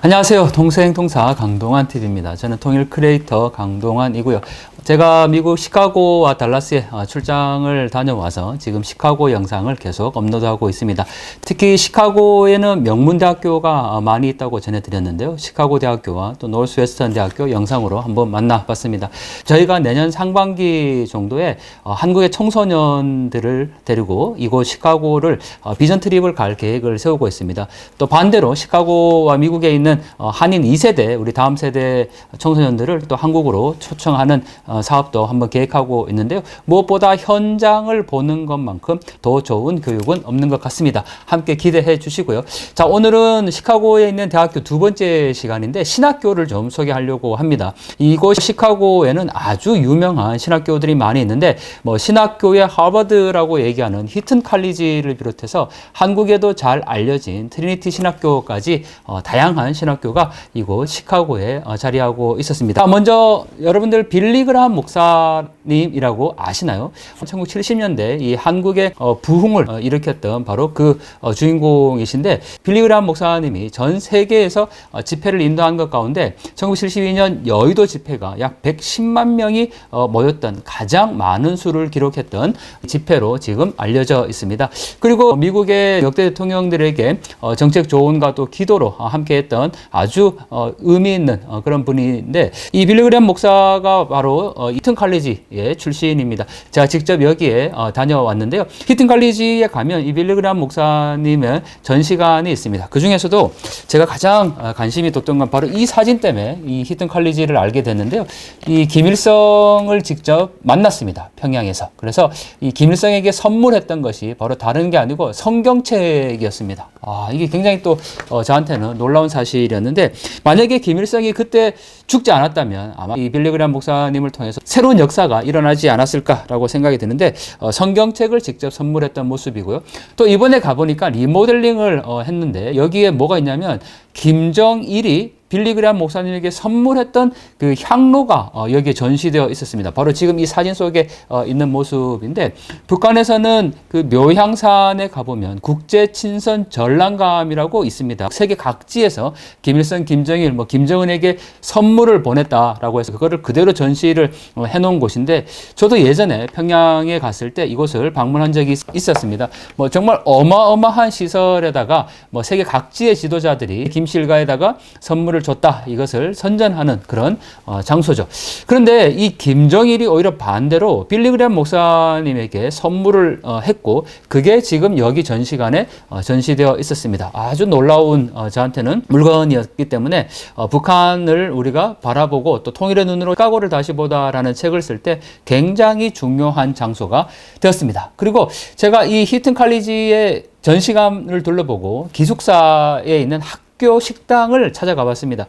안녕하세요. 동생통사 강동환 TV입니다. 저는 통일 크리에이터 강동환이고요. 제가 미국 시카고와 달라스에 출장을 다녀와서 지금 시카고 영상을 계속 업로드하고 있습니다. 특히 시카고에는 명문대학교가 많이 있다고 전해드렸는데요. 시카고 대학교와 또 노스웨스턴 대학교 영상으로 한번 만나봤습니다. 저희가 내년 상반기 정도에 한국의 청소년들을 데리고 이곳 시카고를 비전 트립을 갈 계획을 세우고 있습니다. 또 반대로 시카고와 미국에 있는 한인 2세대, 우리 다음 세대 청소년들을 또 한국으로 초청하는 사업도 한번 계획하고 있는데요. 무엇보다 현장을 보는 것만큼 더 좋은 교육은 없는 것 같습니다. 함께 기대해 주시고요. 자, 오늘은 시카고에 있는 대학교 두 번째 시간인데 신학교를 좀 소개하려고 합니다. 이곳 시카고에는 아주 유명한 신학교들이 많이 있는데 신학교의 하버드라고 얘기하는 히튼 칼리지를 비롯해서 한국에도 잘 알려진 트리니티 신학교까지 다양한 신학교가 이곳 시카고에 자리하고 있었습니다. 먼저 여러분들 빌리 그라함 목사님이라고 아시나요? 1970년대 이 한국의 부흥을 일으켰던 바로 그 주인공이신데, 빌리 그라함 목사님이 전 세계에서 집회를 인도한 것 가운데 1972년 여의도 집회가 약 110만 명이 모였던 가장 많은 수를 기록했던 집회로 지금 알려져 있습니다. 그리고 미국의 역대 대통령들에게 정책 조언과 또 기도로 함께했던 아주 의미 있는 그런 분인데, 이 빌리 그라함 목사가 바로 히튼 칼리지의 출신입니다. 제가 직접 여기에 다녀왔는데요. 히튼 칼리지에 가면 이 빌리 그라함 목사님의 전시관이 있습니다. 그 중에서도 제가 가장 관심이 뒀던 건 바로 이 사진 때문에 이 히튼 칼리지를 알게 됐는데요. 이 김일성을 직접 만났습니다. 평양에서. 그래서 이 김일성에게 선물했던 것이 바로 다른 게 아니고 성경책이었습니다. 이게 굉장히 또 저한테는 놀라운 사실이었는데, 만약에 김일성이 그때 죽지 않았다면 아마 이 빌리 그라함 목사님을 통해서 새로운 역사가 일어나지 않았을까라고 생각이 드는데, 성경책을 직접 선물했던 모습이고요. 또 이번에 가보니까 리모델링을 했는데, 여기에 뭐가 있냐면 김정일이 빌리 그라함 목사님에게 선물했던 그 향로가 여기에 전시되어 있었습니다. 바로 지금 이 사진 속에 있는 모습인데, 북한에서는 그 묘향산에 가보면 국제친선 전람감이라고 있습니다. 세계 각지에서 김일성, 김정일, 김정은에게 선물을 보냈다라고 해서 그거를 그대로 전시를 해놓은 곳인데, 저도 예전에 평양에 갔을 때 이곳을 방문한 적이 있었습니다. 정말 어마어마한 시설에다가 세계 각지의 지도자들이 김실가에다가 선물을 줬다, 이것을 선전하는 그런 장소죠. 그런데 이 김정일이 오히려 반대로 빌리 그라함 목사님에게 선물을 했고, 그게 지금 여기 전시관에 전시되어 있었습니다. 아주 놀라운 저한테는 물건이었기 때문에 북한을 우리가 바라보고 또 통일의 눈으로 시카고를 다시 보다라는 책을 쓸 때 굉장히 중요한 장소가 되었습니다. 그리고 제가 이 히튼 칼리지의 전시관을 둘러보고 기숙사에 있는 학교 식당을 찾아가 봤습니다.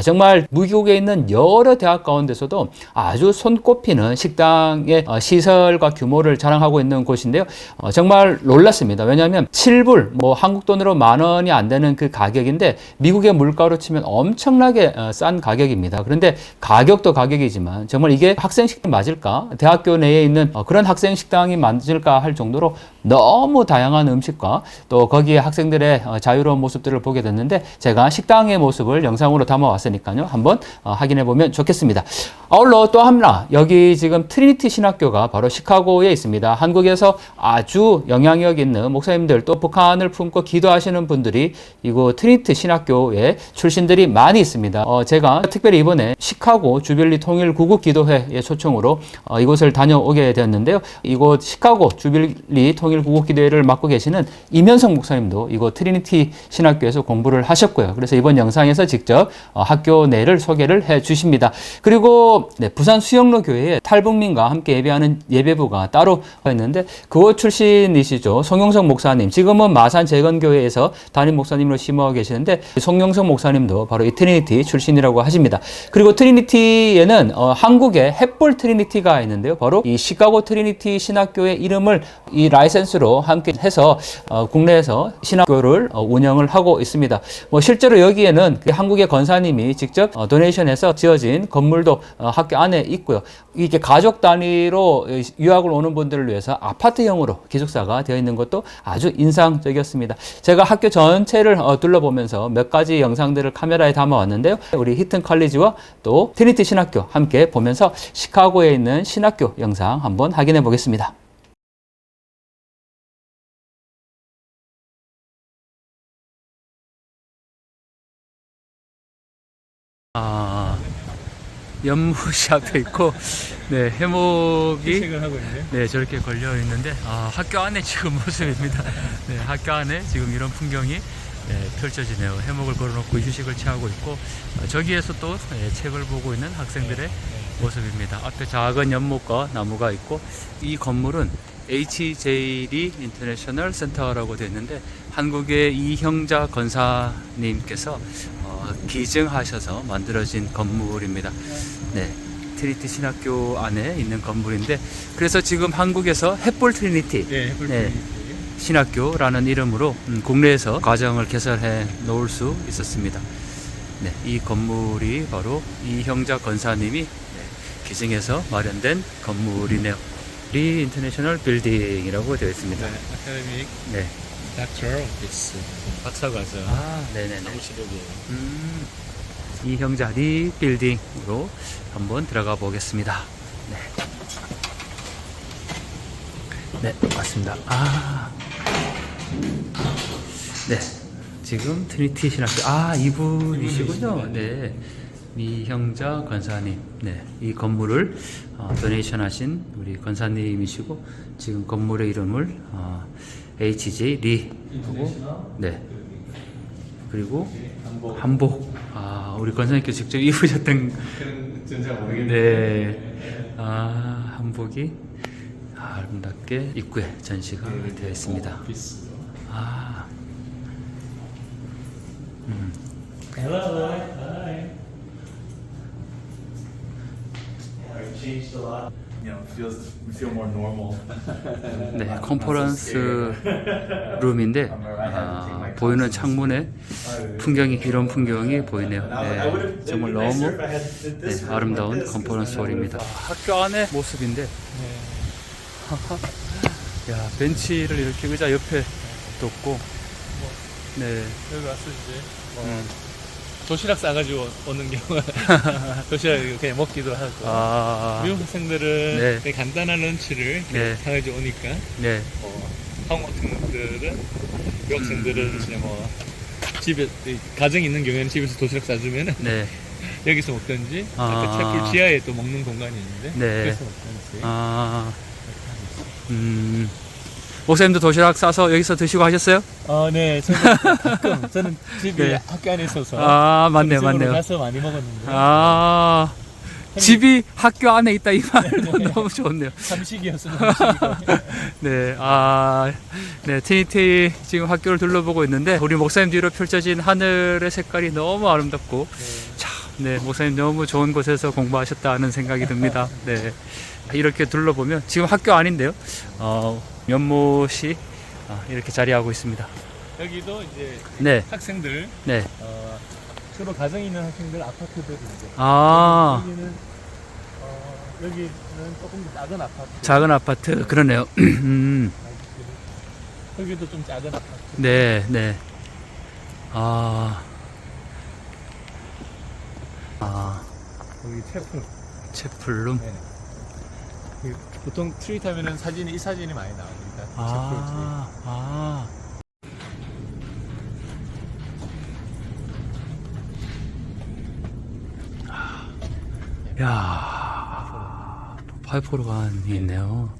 정말 미국에 있는 여러 대학 가운데서도 아주 손꼽히는 식당의 시설과 규모를 자랑하고 있는 곳인데요. 정말 놀랐습니다. 왜냐하면 7불, 한국 돈으로 10,000원이 안 되는 그 가격인데, 미국의 물가로 치면 엄청나게 싼 가격입니다. 그런데 가격도 가격이지만 정말 이게 학생 식당 맞을까? 대학교 내에 있는 그런 학생 식당이 맞을까 할 정도로 너무 다양한 음식과 또 거기에 학생들의 자유로운 모습들을 보게 됐는데, 제가 식당의 모습을 영상으로 담아왔으니까요. 한번 확인해 보면 좋겠습니다. 아울러 또 하나, 여기 지금 트리니티 신학교가 바로 시카고에 있습니다. 한국에서 아주 영향력 있는 목사님들, 또 북한을 품고 기도하시는 분들이 이곳 트리니티 신학교에 출신들이 많이 있습니다. 제가 특별히 이번에 시카고 주빌리 통일 구국기도회의 초청으로 이곳을 다녀오게 되었는데요. 이곳 시카고 주빌리 통일 구국기도회를 맡고 계시는 임현성 목사님도 이곳 트리니티 신학교에서 공부를 하셨고요. 그래서 이번 영상에서 직접 학교 내를 소개를 해 주십니다. 그리고 부산 수영로 교회에 탈북민과 함께 예배하는 예배부가 따로 있는데, 그곳 출신이시죠. 송영석 목사님, 지금은 마산 재건교회에서 담임 목사님으로 심어 계시는데, 송영석 목사님도 바로 이 트리니티 출신이라고 하십니다. 그리고 트리니티에는 한국의 햇불 트리니티가 있는데요. 바로 이 시카고 트리니티 신학교의 이름을 이 라이센스로 함께 해서 국내에서 신학교를 운영을 하고 있습니다. 실제로 여기에는 한국의 권사님이 직접 도네이션해서 지어진 건물도 학교 안에 있고요. 이게 가족 단위로 유학을 오는 분들을 위해서 아파트형으로 기숙사가 되어 있는 것도 아주 인상적이었습니다. 제가 학교 전체를 둘러보면서 몇 가지 영상들을 카메라에 담아왔는데요. 우리 히튼 컬리지와 또 트리니티 신학교 함께 보면서 시카고에 있는 신학교 영상 한번 확인해 보겠습니다. 연못이 앞에 있고, 네, 해목이 네, 저렇게 걸려 있는데, 학교 안에 지금 모습입니다. 네, 학교 안에 지금 이런 풍경이 네, 펼쳐지네요. 해목을 걸어놓고 휴식을 취하고 있고, 저기에서 또 책을 보고 있는 학생들의 모습입니다. 앞에 작은 연못과 나무가 있고, 이 건물은 HJ 리 인터내셔널 센터라고 되어 있는데, 한국의 이형자 권사님께서 기증하셔서 만들어진 건물입니다. 네, 트리니티 신학교 안에 있는 건물인데, 그래서 지금 한국에서 햇볼 트리니티, 네, 신학교라는 이름으로 국내에서 과정을 개설해 놓을 수 있었습니다. 네, 이 건물이 바로 이형자 권사님이 기증해서 마련된 건물이네요. 리 인터내셔널 빌딩이라고 되어 있습니다. 네, 아카데믹 네. 닥터 오피스 박사과정 네네네. 사무실이에요. 이형자 리 빌딩으로 한번 들어가 보겠습니다. 네, 맞습니다. 네, 지금 트리니티 신학교 이분이시군요. 네, 이형자 권사님. 네, 이 건물을 도네이션하신 우리 권사님이시고, 지금 건물의 이름을 HJ 리 하고, 네, 그리고 한복. 우리 권사님께서 직접 입으셨던 그런 전자 모르겠는데. 네, 한복이 아름답게 입구에 전시가 되어 있습니다. Hello, hi. Changed a lot. You know, we feel more normal. 네, 컨퍼런스 룸인데 보이는 창문에 풍경이 이런 풍경이 보이네요. 네, 정말 너무 아름다운 컨퍼런스 홀입니다. 학교 안의 모습인데, 야, 벤치를 이렇게 의자 옆에 뒀고, 네, 여기 와서 이제 도시락 싸가지고 오는 경우가 도시락 그냥 먹기도 하고. 미국 학생들은 되게 간단한 런치를 사가지고 오니까. 네. 한국 학생들은 미국 학생들은 진짜 뭐 집에 가정이 있는 경우에는 집에서 도시락 싸주면은 여기서 먹든지 채플 지하에 또 먹는 공간이 있는데 그래서 먹든지. 목사님도 도시락 싸서 여기서 드시고 하셨어요? 네. 저는 집이 학교 안에 있어서. 맞네요. 가서 많이 먹었는데. 집이 학교 안에 있다, 이 말은 너무 좋네요. 삼식이었어요. 네, 네, 트리니티 지금 학교를 둘러보고 있는데, 우리 목사님 뒤로 펼쳐진 하늘의 색깔이 너무 아름답고, 네, 목사님 너무 좋은 곳에서 공부하셨다는 생각이 듭니다. 네, 이렇게 둘러보면 지금 학교 아닌데요. 연못이 이렇게 자리하고 있습니다. 여기도 이제 학생들, 주로 가정이 있는 학생들 아파트들이 이제. 여기는 조금 작은 아파트. 작은 아파트, 그러네요. 여기도 좀 작은 아파트. 네, 네. 여기 채플룸. 네. 보통 트윗 하면은 이 사진이 많이 나옵니다. 야, 파이프로간이 있네요.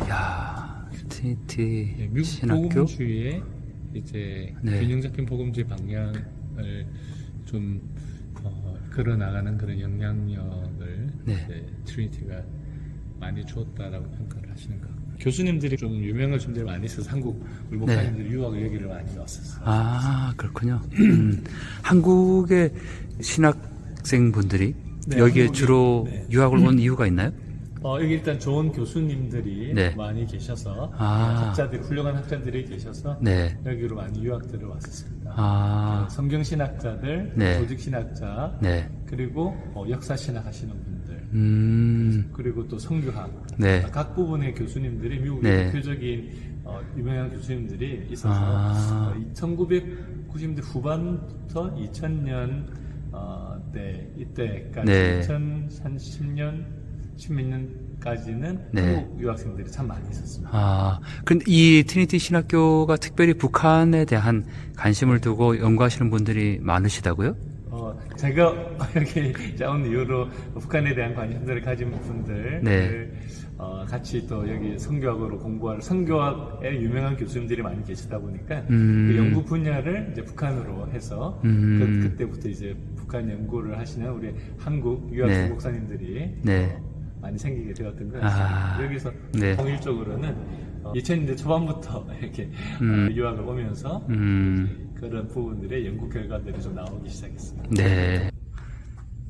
야, 트리니티 미국 신학교. 복음주의의 이제 균형 잡힌 복음주의 방향을 좀 걸어 나가는 그런 영향력을 트리니티가 많이 주었다라고 평가를 하시는 것 같아요. 교수님들이 좀 유명하신 분들이 많이 있어서 한국 목사님들이 유학을 여기를 많이 왔었어요. 그렇군요. 한국의 신학생분들이 여기에 주로 유학을 온 이유가 있나요? 여기 일단 좋은 교수님들이 많이 계셔서 훌륭한 학자들이 계셔서 여기로 많이 유학들을 왔었습니다. 성경신학자들, 네. 조직신학자, 네. 그리고 역사신학 하시는 분들, 그리고 또 성교학, 네. 각 부분의 교수님들이 미국의 네. 대표적인 유명한 교수님들이 있어서 1990년대 후반부터 2000년 이때까지 네. 2010년, 10몇 년까지는 네. 한국 유학생들이 참 많이 있었습니다. 아, 근데 이 트리니티 신학교가 특별히 북한에 대한 관심을 두고 연구하시는 분들이 많으시다고요? 제가 여기 온 이후로 북한에 대한 관심들을 가진 분들, 네. 같이 또 여기 성교학으로 공부할 성교학에 유명한 교수님들이 많이 계시다 보니까 그 연구 분야를 이제 북한으로 해서 그때부터 이제 북한 연구를 하시는 우리 한국 유학생 네. 목사님들이 네. 많이 생기게 되었던 것 같습니다. 아, 여기서 네. 통일적으로는 2000년대 초반부터 이렇게 유학을 오면서 그런 부분들의 연구 결과들이 좀 나오기 시작했습니다. 네.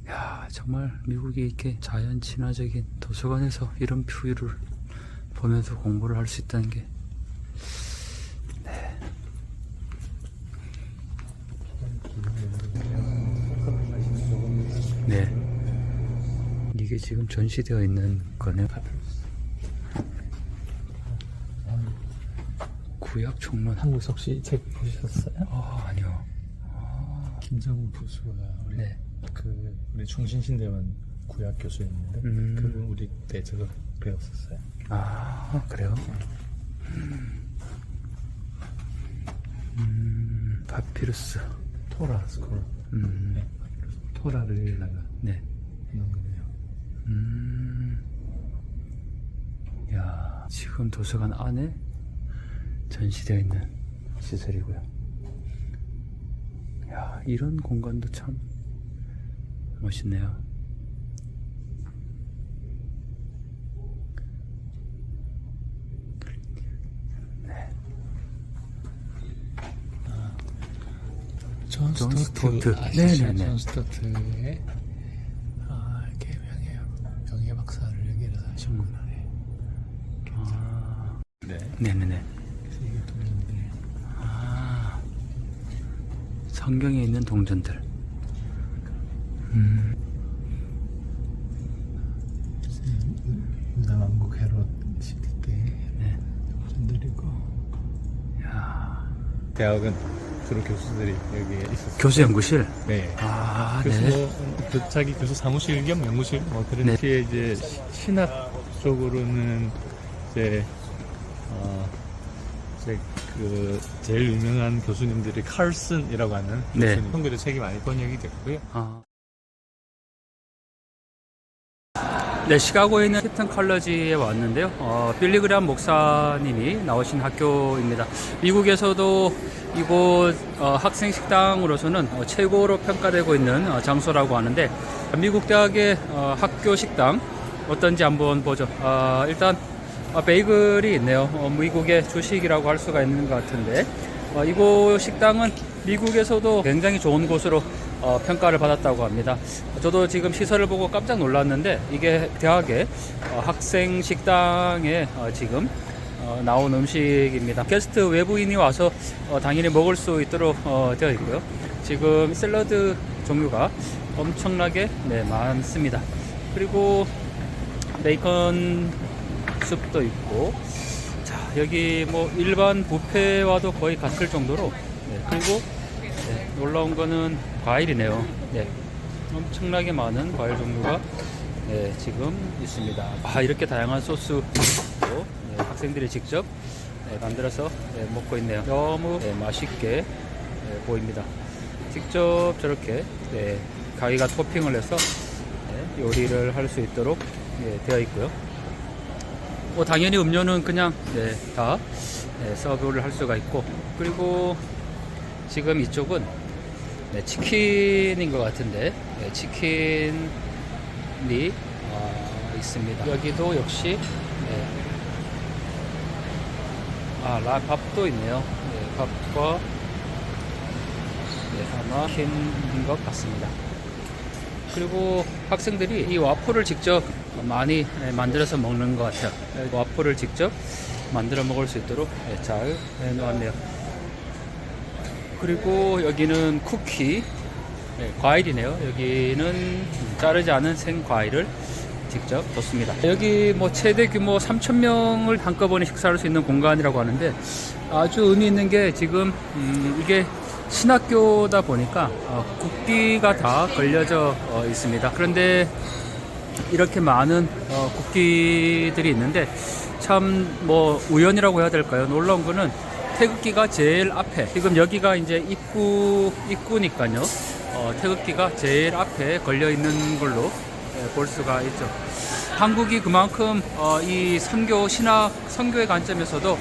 야, 정말 미국이 이렇게 자연 친화적인 도서관에서 이런 뷰를 보면서 공부를 할 수 있다는 게. 네. 이게 지금 전시되어 있는 거네요. 구약 총론. 한국에서 혹시 책 보셨어요? 아니요. 김정우 부수가 우리 네. 우리 충신신대원 구약 교수였는데 그분 우리 때 저거 배웠었어요. 아, 그래요? 파피루스. 토라 스콜. 네. 토라를 네. 해놓은 거네요. 야, 지금 도서관 안에 전시되어 있는 시설이고요. 야, 이런 공간도 참 멋있네요. 존 존 스토트. 스토트. 아시죠? 네네네. 존 스토트의 이렇게 명예 박사를 여기에서 하셨구나. 네. 네네네. 세계 동인들. 성경에 있는 동전들. 남한국 헤롯 시대 때 네. 동전들이고. 야, 대학은 주로 교수들이 여기에 있었어요. 교수 연구실. 네. 아, 교수 네. 자기 교수 사무실 겸 연구실 뭐 그런 네. 뒤에 이제 신학 쪽으로는 이제 그 제일 유명한 교수님들이 칼슨이라고 하는 네. 교수님 선교도 책이 많이 번역이 됐고요. 네, 시카고에 있는 히튼 컬러지에 왔는데요. 빌리그람 목사님이 나오신 학교입니다. 미국에서도 이곳 학생 식당으로서는 최고로 평가되고 있는 장소라고 하는데, 미국 대학의 학교 식당 어떤지 한번 보죠. 일단 베이글이 있네요. 미국의 주식이라고 할 수가 있는 것 같은데, 이곳 식당은 미국에서도 굉장히 좋은 곳으로 평가를 받았다고 합니다. 저도 지금 시설을 보고 깜짝 놀랐는데, 이게 대학의 학생 식당에 지금 나온 음식입니다. 게스트 외부인이 와서 당연히 먹을 수 있도록 되어 있고요. 지금 샐러드 종류가 엄청나게 많습니다. 그리고 베이컨 숲도 있고, 자, 여기 뭐 일반 뷔페와도 거의 같을 정도로, 그리고 놀라운 거는 과일이네요. 엄청나게 많은 과일 종류가 지금 있습니다. 이렇게 다양한 소스도 학생들이 직접 만들어서 먹고 있네요. 너무 맛있게 보입니다. 직접 저렇게 가위가 토핑을 해서 요리를 할 수 있도록 되어 있고요. 당연히 음료는 그냥 다 서브를 할 수가 있고, 그리고 지금 이쪽은 치킨인 것 같은데, 치킨이 있습니다. 여기도 역시 밥도 있네요. 밥과 아마 치킨인 것 같습니다. 그리고 학생들이 이 와플을 직접 많이 만들어서 먹는 것 같아요. 와플을 직접 만들어 먹을 수 있도록 잘 해놓았네요. 그리고 여기는 쿠키, 네, 과일이네요. 여기는 자르지 않은 생과일을 직접 뒀습니다. 여기 뭐 최대 규모 3,000명을 한꺼번에 식사할 수 있는 공간이라고 하는데, 아주 의미 있는 게 지금 이게 신학교다 보니까 국기가 다 걸려져 있습니다. 그런데 이렇게 많은 국기들이 있는데 참 뭐 우연이라고 해야 될까요? 놀라운 거는 태극기가 제일 앞에, 지금 여기가 이제 입구니까요. 태극기가 제일 앞에 걸려 있는 걸로 볼 수가 있죠. 한국이 그만큼 이 선교의 관점에서도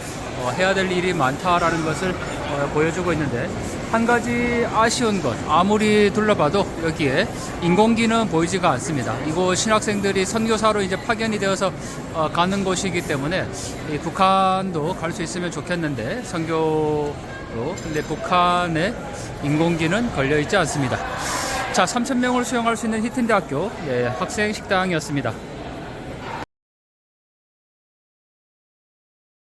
해야 될 일이 많다라는 것을 보여주고 있는데, 한 가지 아쉬운 것, 아무리 둘러봐도 여기에 인공기는 보이지가 않습니다. 이곳 신학생들이 선교사로 이제 파견이 되어서 가는 곳이기 때문에 이 북한도 갈 수 있으면 좋겠는데, 선교로. 근데 북한에 인공기는 걸려 있지 않습니다. 자, 3,000명을 수용할 수 있는 히튼대학교 학생 식당이었습니다.